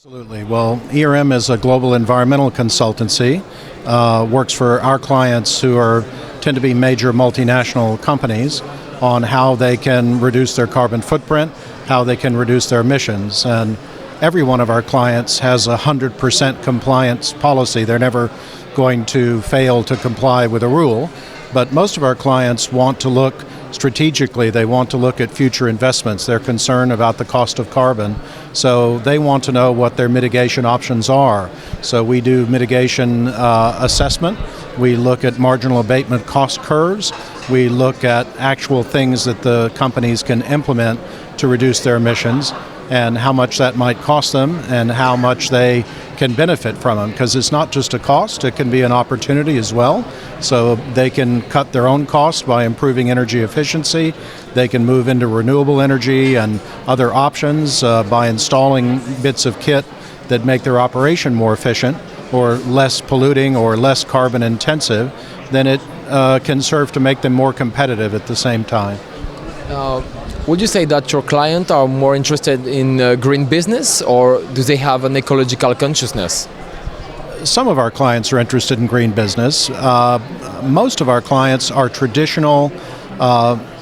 Absolutely. Well, ERM is a global environmental consultancy, works for our clients who tend to be major multinational companies on how they can reduce their carbon footprint, how they can reduce their emissions. And every one of our clients has a 100% compliance policy. They're never going to fail to comply with a rule. But most of our clients want to look strategically. They want to look at future investments. They're concerned about the cost of carbon. So they want to know what their mitigation options are. So we do mitigation assessment. We look at marginal abatement cost curves. We look at actual things that the companies can implement to reduce their emissions and how much that might cost them and how much they can benefit from them, because it's not just a cost, it can be an opportunity as well. So they can cut their own costs by improving energy efficiency. They can move into renewable energy and other options by installing bits of kit that make their operation more efficient or less polluting or less carbon intensive. Then it can serve to make them more competitive at the same time. Would you say that your clients are more interested in green business, or do they have an ecological consciousness? Some of our clients are interested in green business. Most of our clients are traditional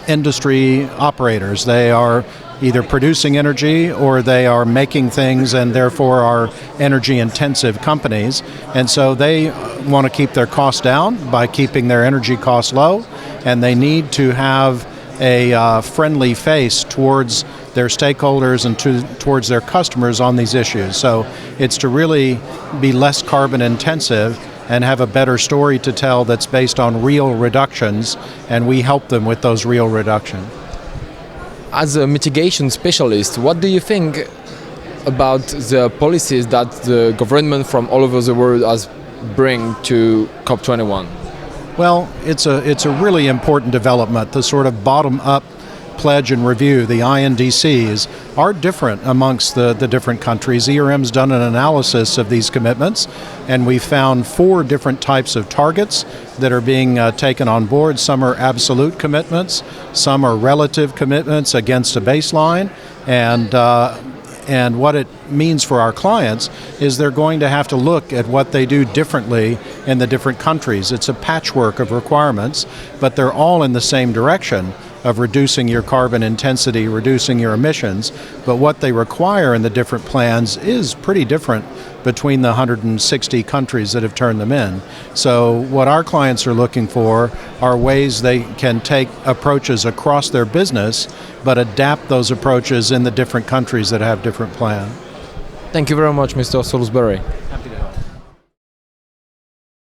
industry operators. They are either producing energy or they are making things and therefore are energy intensive companies. And so they want to keep their costs down by keeping their energy costs low, and they need to have a friendly face towards their stakeholders and towards their customers on these issues. So it's to really be less carbon intensive and have a better story to tell that's based on real reductions, and we help them with those real reductions. As a mitigation specialist, what do you think about the policies that the government from all over the world has bring to COP21? Well, it's a really important development. The sort of bottom-up pledge and review, the INDCs, are different amongst the different countries. ERM's done an analysis of these commitments, and we found 4 different types of targets that are being taken on board. Some are absolute commitments, some are relative commitments against a baseline, and what it means for our clients is they're going to have to look at what they do differently in the different countries. It's a patchwork of requirements, but they're all in the same direction of reducing your carbon intensity, reducing your emissions. But what they require in the different plans is pretty different between the 160 countries that have turned them in. So what our clients are looking for are ways they can take approaches across their business, but adapt those approaches in the different countries that have different plans. Thank you very much, Mr. Solsbery.